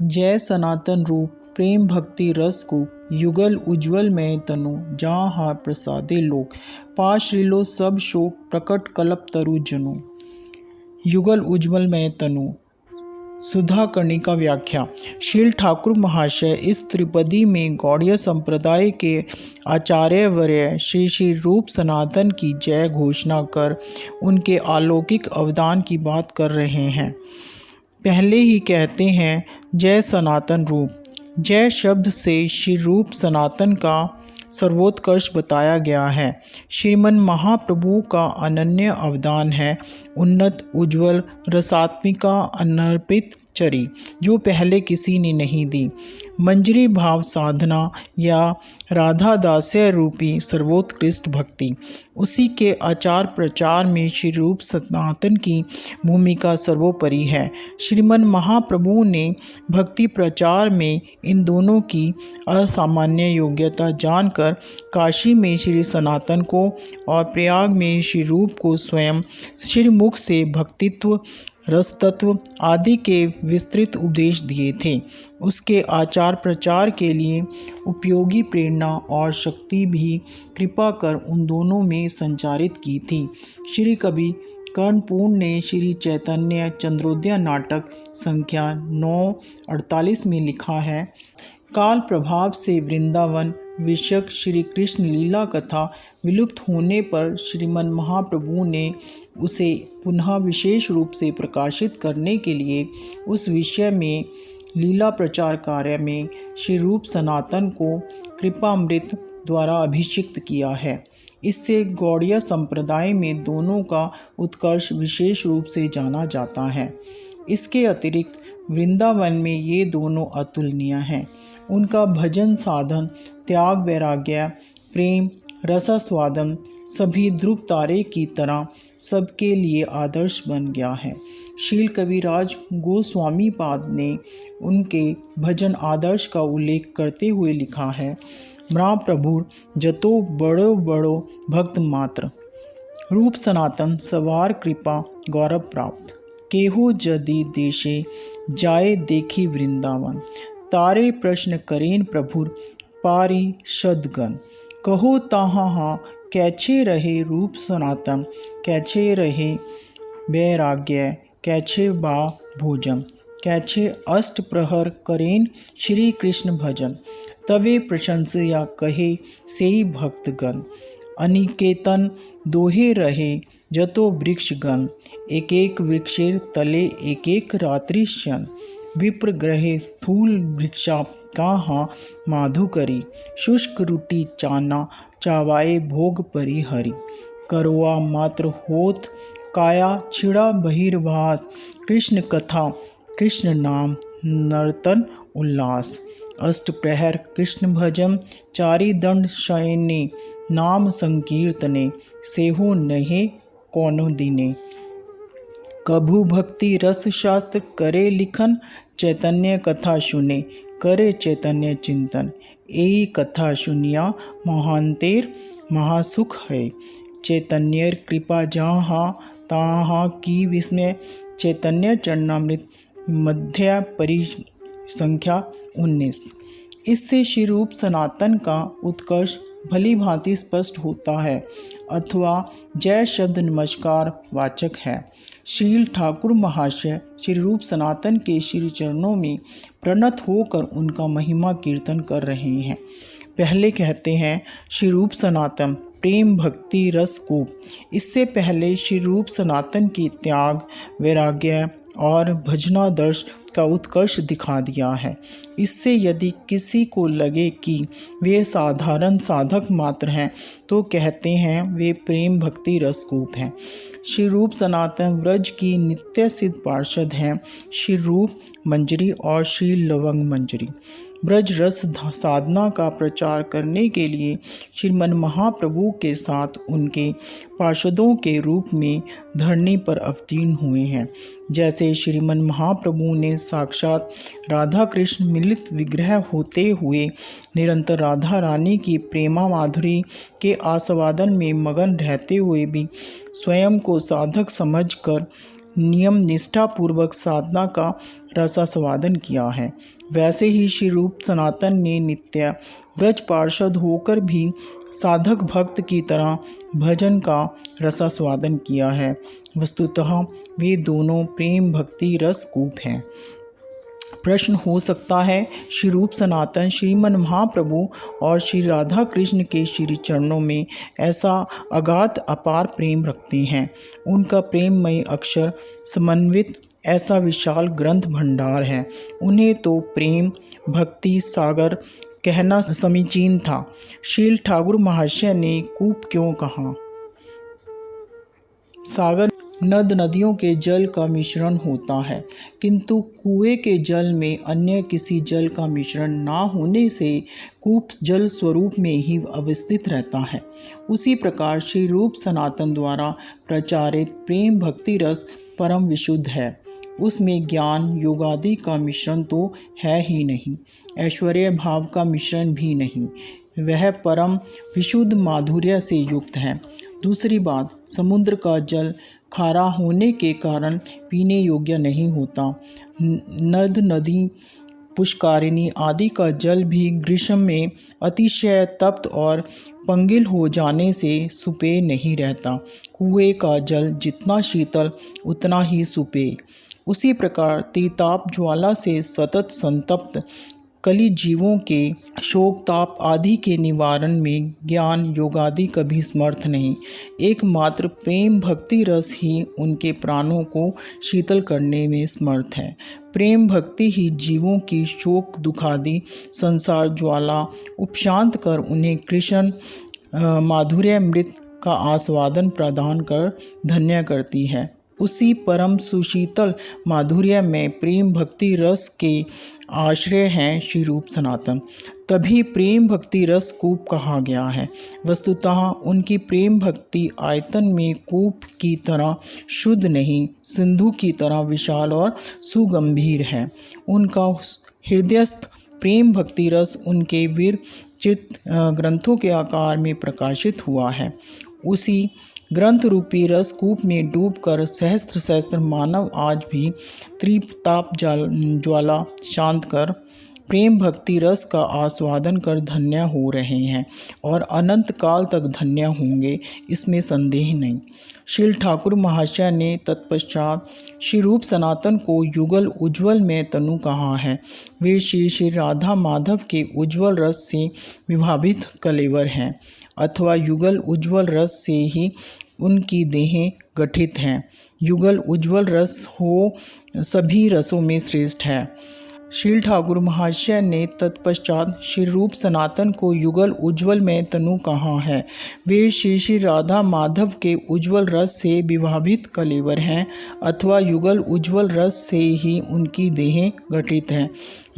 जय सनातन रूप प्रेम भक्ति रस को युगल उज्ज्वल में तनु जहाँ हार प्रसादे लोक पाश रिलो सब शोक प्रकट कल्प तरु जनु। युगल उज्ज्वल में तनु सुधा कर्णिका व्याख्या। शील ठाकुर महाशय इस त्रिपदी में गौड़ीय संप्रदाय के आचार्यवर्य श्री श्री रूप सनातन की जय घोषणा कर उनके अलौकिक अवदान की बात कर रहे हैं। पहले ही कहते हैं जय सनातन रूप। जय शब्द से श्री रूप सनातन का सर्वोत्कर्ष बताया गया है। श्रीमन महाप्रभु का अनन्य अवदान है। उन्नत उज्ज्वल रसात्मिका अनर्पित चरी जो पहले किसी ने नहीं दी। मंजरी भाव साधना या राधा दास्य रूपी सर्वोत्कृष्ट भक्ति। उसी के आचार प्रचार में श्री रूप सनातन की भूमिका सर्वोपरि है। श्रीमन महाप्रभु ने भक्ति प्रचार में इन दोनों की असामान्य योग्यता जानकर काशी में श्री सनातन को और प्रयाग में श्री रूप को स्वयं श्रीमुख से भक्तित्व रसतत्व आदि के विस्तृत उपदेश दिए थे। उसके आचार प्रचार के लिए उपयोगी प्रेरणा और शक्ति भी कृपा कर उन दोनों में संचारित की थी। श्री कवि कर्णपूर्ण ने श्री चैतन्य चंद्रोदय नाटक संख्या 948 में लिखा है, काल प्रभाव से वृंदावन विषयक श्री कृष्ण लीला कथा विलुप्त होने पर श्रीमन महाप्रभु ने उसे पुनः विशेष रूप से प्रकाशित करने के लिए उस विषय में लीला प्रचार कार्य में श्री रूप सनातन को कृपामृत द्वारा अभिषिक्त किया है। इससे गौड़ीय संप्रदाय में दोनों का उत्कर्ष विशेष रूप से जाना जाता है। इसके अतिरिक्त वृंदावन में ये दोनों अतुलनीय हैं। उनका भजन साधन त्याग वैराग्य प्रेम रसास्वादन सभी ध्रुव तारे की तरह सबके लिए आदर्श बन गया है। शील कविराज गोस्वामी पाद ने उनके भजन आदर्श का उल्लेख करते हुए लिखा है, महाप्रभु जतो बड़ो बड़ो भक्त मात्र रूप सनातन सवार कृपा गौरव प्राप्त केहो जदि देशे जाए देखी वृंदावन तारे प्रश्न करेन प्रभुर पारी शदगन कहो ताहा कैछे रहे रूप सनातन कैछे रहे वैराग्य कैछे बा भोजन कैछे अष्ट प्रहर करेन श्री कृष्ण भजन तवे प्रशंसया कहे सेई भक्तगण अनिकेतन दोहे रहे जतो वृक्षगण एक एक वृक्षेर तले एक एक रात्रि शन विप्र ग्रहे स्थूल वृक्षा कहाँ माधु करी शुष्क रुटि चाना चावाए भोग परिहरी करवा मात्र होत काया छिड़ा बहिर्भास कृष्ण कथा कृष्ण नाम नर्तन उल्लास अष्ट प्रहर कृष्ण भजन चारि दंड शयने नाम संकीर्तने सेहो नहे कौनो दिने कभु भक्ति रस शास्त्र करे लिखन चैतन्य कथा सुने करे चैतन्य चिंतन यही कथा सुनिया महांतेर महासुख है चैतन्य कृपा जहाँ तहाँ की विस्मय चैतन्य चरणामृत मध्य परिसंख्या 19। इससे श्री रूप सनातन का उत्कर्ष भली भांति स्पष्ट होता है अथवा जय शब्द नमस्कार वाचक है। शील ठाकुर महाशय श्री रूप सनातन के श्री चरणों में प्रणत होकर उनका महिमा कीर्तन कर रहे हैं। पहले कहते हैं श्री रूप सनातन प्रेम भक्ति रस को। इससे पहले श्री रूप सनातन की त्याग वैराग्य और भजनादर्श का उत्कर्ष दिखा दिया है। इससे यदि किसी को लगे कि वे साधारण साधक मात्र हैं तो कहते हैं वे प्रेम भक्ति रसकूप हैं। श्री रूप सनातन व्रज की नित्य सिद्ध पार्षद हैं। श्री रूप मंजरी और श्री लवंग मंजरी ब्रज रस साधना का प्रचार करने के लिए श्रीमन महाप्रभु के साथ उनके पार्षदों के रूप में धरनी पर अवतीर्ण हुए हैं। जैसे श्रीमन महाप्रभु ने साक्षात राधा कृष्ण मिलित विग्रह होते हुए निरंतर राधा रानी की प्रेमा माधुरी के आस्वादन में मगन रहते हुए भी स्वयं को साधक समझकर नियम निष्ठापूर्वक साधना का रसास्वादन किया है, वैसे ही श्री रूप सनातन ने नित्य व्रज पार्षद होकर भी साधक भक्त की तरह भजन का रसास्वादन किया है। वस्तुतः वे दोनों प्रेम भक्ति रस कूप हैं। प्रश्न हो सकता है, श्री रूप सनातन श्रीमन महाप्रभु और श्री राधा कृष्ण के श्री चरणों में ऐसा अगाध अपार प्रेम रखते हैं। उनका प्रेममय अक्षर समन्वित ऐसा विशाल ग्रंथ भंडार है। उन्हें तो प्रेम भक्ति सागर कहना समीचीन था। श्रील ठाकुर महाशय ने कूप क्यों कहा? सागर नद नदियों के जल का मिश्रण होता है, किंतु कुएं के जल में अन्य किसी जल का मिश्रण ना होने से कूप जल स्वरूप में ही अवस्थित रहता है। उसी प्रकार श्री रूप सनातन द्वारा प्रचारित प्रेम भक्ति रस परम विशुद्ध है। उसमें ज्ञान योगादि का मिश्रण तो है ही नहीं, ऐश्वर्य भाव का मिश्रण भी नहीं। वह परम विशुद्ध माधुर्य से युक्त है। दूसरी बात, समुद्र का जल खारा होने के कारण पीने योग्य नहीं होता। नद नदी पुष्कारिणी आदि का जल भी ग्रीष्म में अतिशय तप्त और पंगिल हो जाने से सुपेय नहीं रहता। कुएं का जल जितना शीतल उतना ही सुपेय। उसी प्रकार त्रिताप ज्वाला से सतत संतप्त कली जीवों के शोक ताप आदि के निवारण में ज्ञान योगादि कभी समर्थ नहीं। एकमात्र प्रेम भक्ति रस ही उनके प्राणों को शीतल करने में समर्थ है। प्रेम भक्ति ही जीवों की शोक दुखादि संसार ज्वाला उपशांत कर उन्हें कृष्ण माधुर्यामृत का आस्वादन प्रदान कर धन्य करती है। उसी परम सुशीतल माधुर्य में प्रेम भक्ति रस के आश्रय हैं श्री रूप सनातन। तभी प्रेम भक्ति रस कूप कहा गया है। वस्तुतः उनकी प्रेम भक्ति आयतन में कूप की तरह शुद्ध नहीं, सिंधु की तरह विशाल और सुगंभीर है। उनका हृदयस्थ प्रेम भक्ति रस उनके वीर चित्त ग्रंथों के आकार में प्रकाशित हुआ है। उसी ग्रंथ रूपी रस कूप में डूबकर सहस्त्र सहस्त्र मानव आज भी त्रिताप ज्वाला शांत कर प्रेम भक्ति रस का आस्वादन कर धन्य हो रहे हैं और अनंत काल तक धन्य होंगे, इसमें संदेह नहीं। श्रील ठाकुर महाशय ने तत्पश्चात श्री रूप सनातन को युगल उज्ज्वल में तनु कहा है। वे श्री श्री राधा माधव के उज्ज्वल रस से विभावित कलेवर हैं, अथवा युगल उज्ज्वल रस से ही उनकी देहें गठित हैं। युगल उज्ज्वल रस हो सभी रसों में श्रेष्ठ है। श्रील ठाकुर महाशय ने तत्पश्चात श्री रूप सनातन को युगल उज्ज्वल में तनु कहा है। वे श्री श्री राधा माधव के उज्ज्वल रस से विभावित कलेवर हैं, अथवा युगल उज्ज्वल रस से ही उनकी देहें गठित हैं।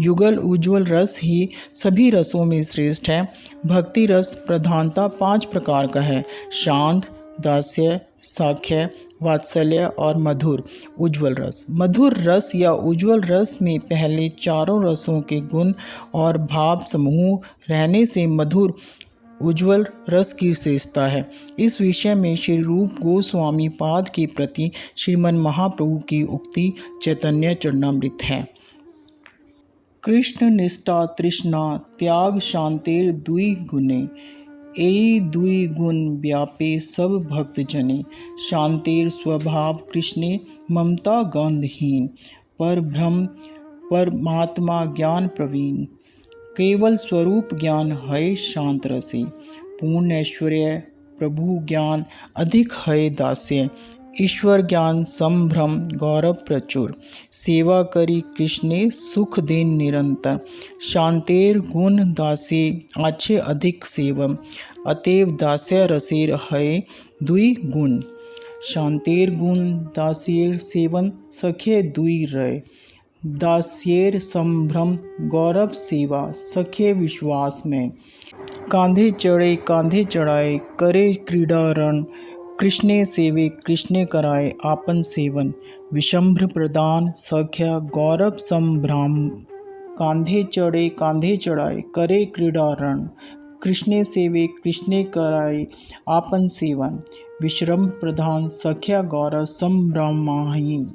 युगल उज्ज्वल रस ही सभी रसों में श्रेष्ठ है। भक्ति रस प्रधानता 5 प्रकार का है: शांत, दास्य, साख्य, वात्सल्य और मधुर उज्ज्वल रस। मधुर रस या उज्ज्वल रस में पहले चारों रसों के गुण और भाव समूह रहने से मधुर उज्ज्वल रस की श्रेष्ठता है। इस विषय में श्री रूप गोस्वामी पाद के प्रति श्रीमन महाप्रभु की उक्ति चैतन्य चरणामृत है। कृष्ण निष्ठा तृष्णा त्याग शांतेर दुई गुणे, एई दुई गुण व्यापे सब भक्त जने। शांतेर स्वभाव कृष्णे ममता गंधहीन, पर ब्रह्म परमात्मा ज्ञान प्रवीण। केवल स्वरूप ज्ञान है शांत रसे, पूर्ण ऐश्वर्य प्रभु ज्ञान अधिक है दास्य। ईश्वर ज्ञान संभ्रम गौरव प्रचुर, सेवा करी कृष्णे सुख देन निरंतर। शांतेर गुण दासे आछे अधिक सेवम, अतएव दास्य रसेर है दुई गुण। शांतेर गुण दास्येर सेवन सखे दुई रय, दास्येर संभ्रम गौरव सेवा सखे विश्वास में। कांधे चढ़ाए करे क्रीड़ा रण, कृष्णे सेवे कृष्णे कराए आपन सेवन। विशंभ्र प्रदान सख्या गौरव संभ्राम, कांधे चढ़ाए करे क्रीड़ा रण, कृष्णे सेवे कृष्णे कराए आपन सेवन। विश्रम प्रधान सख्या गौरव संभ्रमाहीन।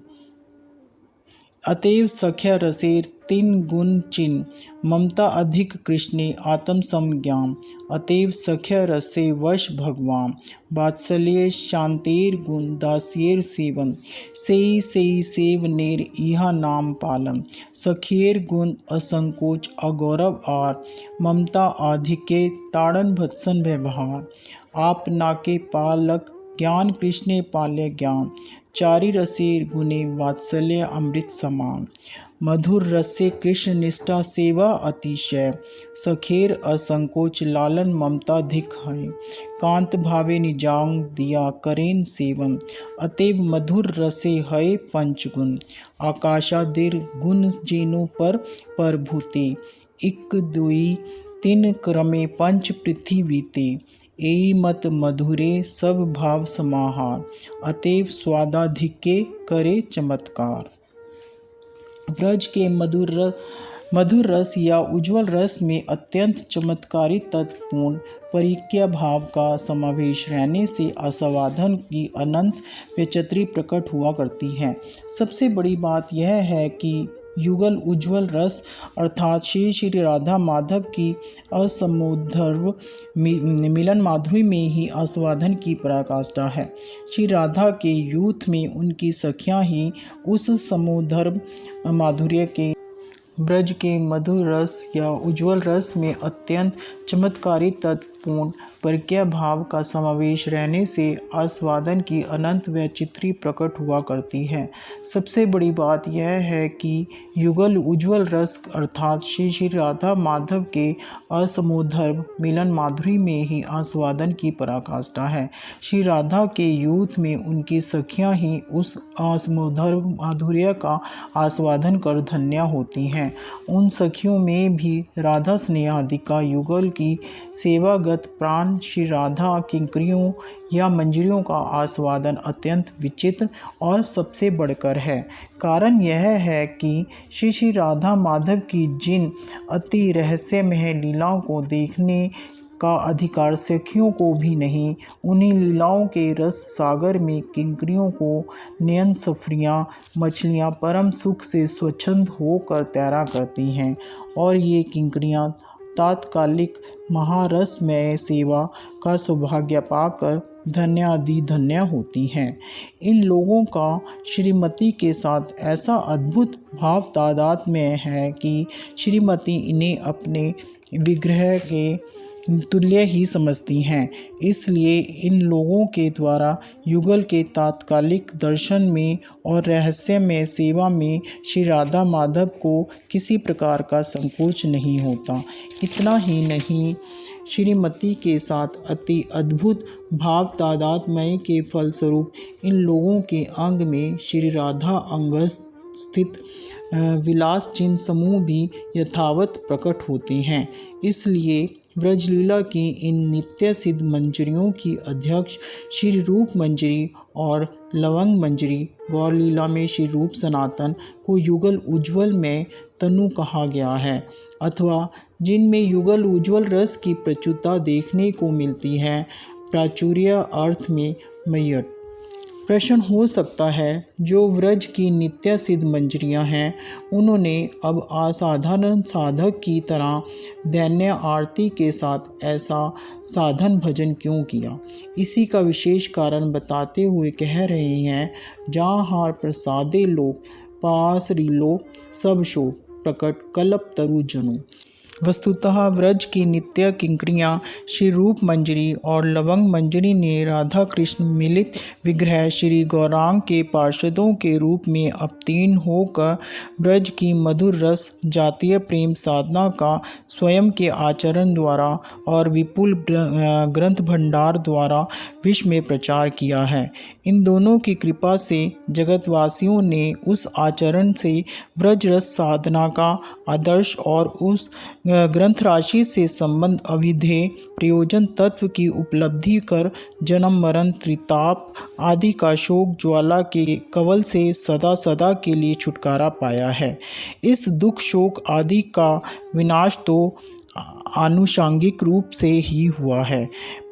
अतएव सख्या रसेर तीन गुण चिन्ह ममता अधिक कृष्णे आत्म समज्ञान। अतएव सख्या रसे वश भगवान वात्सल्य शांतेर गुण दास्येर सेवन। सेई सेवनेर इहा नाम पालन। सखियर गुण असंकोच अगौरव आर। ममता आधिक्य ताड़न भत्सन व्यवहार। आप नाके पालक ज्ञान कृष्णे पाल्य ज्ञान। चारि रसेर गुणे वात्सल्य अमृत समान। मधुर रसे कृष्ण निष्ठा सेवा अतिशय। सखेर असंकोच लालन ममता धिक है। कांत भावे निजांग दिया करेन सेवन। अतएव मधुर रसे है पंचगुण। आकाशादिर गुण जेनो पर भूते। इक दुई तीन क्रमे पंच पृथ्वीते। एई मत मधुरे सब भाव समाहार। अतएव स्वादाधिक्य करे चमत्कार। व्रज के मधुर रस या उज्ज्वल रस में अत्यंत चमत्कारी तत्वपूर्ण परिक्रिया भाव का समावेश रहने से आस्वादन की अनंत वैचित्री प्रकट हुआ करती है। सबसे बड़ी बात यह है कि युगल उज्ज्वल रस अर्थात श्री श्री राधा माधव की असमोधर्व मिलन माधुरी में ही आस्वादन की पराकाष्ठा है। श्री राधा के यूथ में उनकी सखियां ही उस समोधर्व माधुर्य के ब्रज के मधुर रस या उज्ज्वल रस में अत्यंत चमत्कारी तत्वपूर्ण परिक्रिया भाव का समावेश रहने से आस्वादन की अनंत वैचित्री प्रकट हुआ करती है। सबसे बड़ी बात यह है कि युगल उज्ज्वल रस अर्थात श्री श्री राधा माधव के असमोधर्व मिलन माधुरी में ही आस्वादन की पराकाष्ठा है। श्री राधा के यूथ में उनकी सखियां ही उस असमोधर्व माधुर्य का आस्वादन कर धन्या होती हैं। उन सखियों में भी राधा स्नेहाधिका युगल की सेवागत प्राण श्री राधा किंकरियों या मंजरियों का आस्वादन अत्यंत विचित्र और सबसे बढ़कर है। कारण यह है कि श्री श्री राधा माधव की जिन अति रहस्यमय लीलाओं को देखने का अधिकार सखियों को भी नहीं, उन्हीं लीलाओं के रस सागर में किंकरियों को नयन सफरियाँ मछलियाँ परम सुख से स्वच्छंद होकर तैरा करती हैं और ये किंकरियाँ तात्कालिक महारसमय सेवा का सौभाग्य पाकर धन्य होती हैं। इन लोगों का श्रीमती के साथ ऐसा अद्भुत भाव तादाद में है कि श्रीमती इन्हें अपने विग्रह के तुल्य ही समझती हैं। इसलिए इन लोगों के द्वारा युगल के तात्कालिक दर्शन में और रहस्यमय सेवा में श्री राधा माधव को किसी प्रकार का संकोच नहीं होता। इतना ही नहीं, श्रीमती के साथ अति अद्भुत भाव तादात्म्य के फलस्वरूप इन लोगों के अंग में श्री राधा अंगस्थ स्थित विलास चिन्ह समूह भी यथावत प्रकट होते हैं। इसलिए व्रजलीला की इन नित्य सिद्ध मंजरियों की अध्यक्ष श्री रूप मंजरी और लवंग मंजरी गौर लीला में श्री रूप सनातन को युगल उज्ज्वल में तनु कहा गया है, अथवा जिनमें युगल उज्ज्वल रस की प्रचुरता देखने को मिलती है, प्राचुर्य अर्थ में मैयट। प्रश्न हो सकता है, जो व्रज की नित्य सिद्ध मंजरियाँ हैं, उन्होंने अब असाधारण साधक की तरह दैन्य आरती के साथ ऐसा साधन भजन क्यों किया? इसी का विशेष कारण बताते हुए कह रहे हैं, जहाँ हार प्रसादे लोक पास रिलो सब शोक प्रकट कल्प तरु जनु। वस्तुतः व्रज की नित्य किंकरियाँ श्री रूप मंजरी और लवंग मंजरी ने राधा कृष्ण मिलित विग्रह श्री गौरांग के पार्षदों के रूप में अवतीर्ण होकर ब्रज की मधुर रस जातीय प्रेम साधना का स्वयं के आचरण द्वारा और विपुल ग्रंथ भंडार द्वारा विश्व में प्रचार किया है। इन दोनों की कृपा से जगतवासियों ने उस आचरण से व्रज रस साधना का आदर्श और उस ग्रंथ राशि से संबंध अविधेय प्रयोजन तत्व की उपलब्धि कर जन्म मरण त्रिताप आदि का शोक ज्वाला के कवल से सदा सदा के लिए छुटकारा पाया है। इस दुख शोक आदि का विनाश तो आनुषांगिक रूप से ही हुआ है।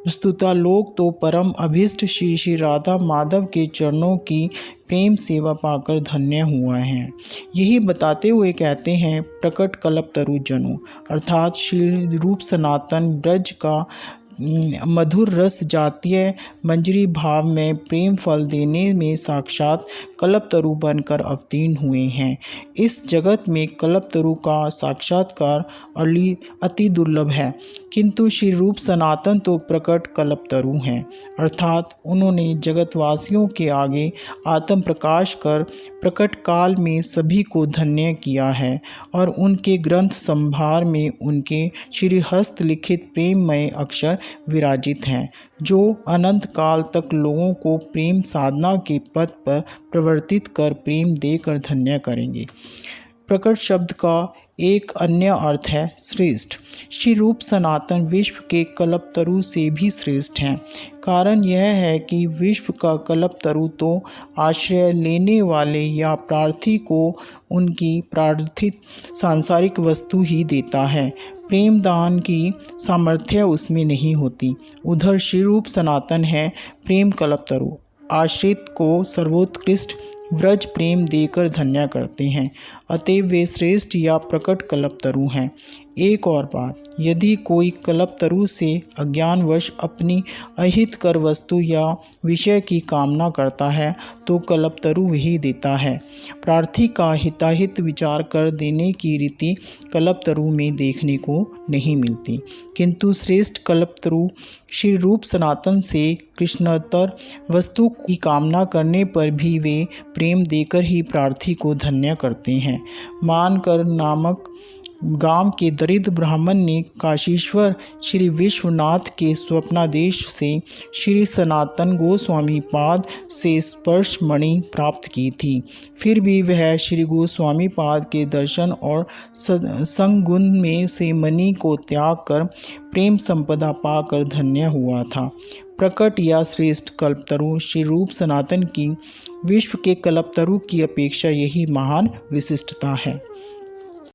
वस्तुतः लोग तो परम अभीष्ट श्री श्री राधा माधव के चरणों की प्रेम सेवा पाकर धन्य हुआ है। यही बताते हुए कहते हैं, प्रकट कल्पतरु जनु, अर्थात श्री रूप सनातन ब्रज का मधुर रस जातीय मंजरी भाव में प्रेम फल देने में साक्षात कल्पतरु बनकर अवतीर्ण हुए हैं। इस जगत में कल्पतरु का साक्षात्कार अति दुर्लभ है, किंतु श्री रूप सनातन तो प्रकट कल्पतरु हैं, अर्थात उन्होंने जगतवासियों के आगे आत्म प्रकाश कर प्रकट काल में सभी को धन्य किया है और उनके ग्रंथ संभार में उनके श्री हस्त लिखित प्रेममय अक्षर विराजित हैं, जो अनंत काल तक लोगों को प्रेम साधना के पथ पर प्रवर्तित कर प्रेम देकर धन्य करेंगे। प्रकट शब्द का एक अन्य अर्थ है श्रेष्ठ। श्री रूप सनातन विश्व के कल्पतरु से भी श्रेष्ठ हैं। कारण यह है कि विश्व का कल्पतरु तो आश्रय लेने वाले या प्रार्थी को उनकी प्रार्थित सांसारिक वस्तु ही देता है, प्रेम दान की सामर्थ्य उसमें नहीं होती। उधर श्री रूप सनातन है प्रेम कल्पतरु, आश्रित को सर्वोत्कृष्ट व्रज प्रेम देकर धन्य करते हैं, अतएव वे श्रेष्ठ या प्रकट कल्पतरु हैं। एक और बात, यदि कोई कल्पतरु से अज्ञानवश अपनी अहितकर वस्तु या विषय की कामना करता है तो कल्पतरु वही देता है। प्रार्थी का हिताहित विचार कर देने की रीति कल्पतरु में देखने को नहीं मिलती, किंतु श्रेष्ठ कल्पतरु श्री रूप सनातन से कृष्णतर वस्तु की कामना करने पर भी वे प्रेम देकर ही प्रार्थी को धन्य करते हैं। मानकर नामक गांव के दरिद्र ब्राह्मण ने काशीश्वर श्री विश्वनाथ के स्वप्नादेश से श्री सनातन गोस्वामी पाद से स्पर्श मणि प्राप्त की थी, फिर भी वह श्री गोस्वामी पाद के दर्शन और संगुण में से मणि को त्याग कर प्रेम संपदा पाकर धन्य हुआ था। प्रकट या श्रेष्ठ कल्पतरु श्री रूप सनातन की विश्व के कल्पतरु की अपेक्षा यही महान विशिष्टता है।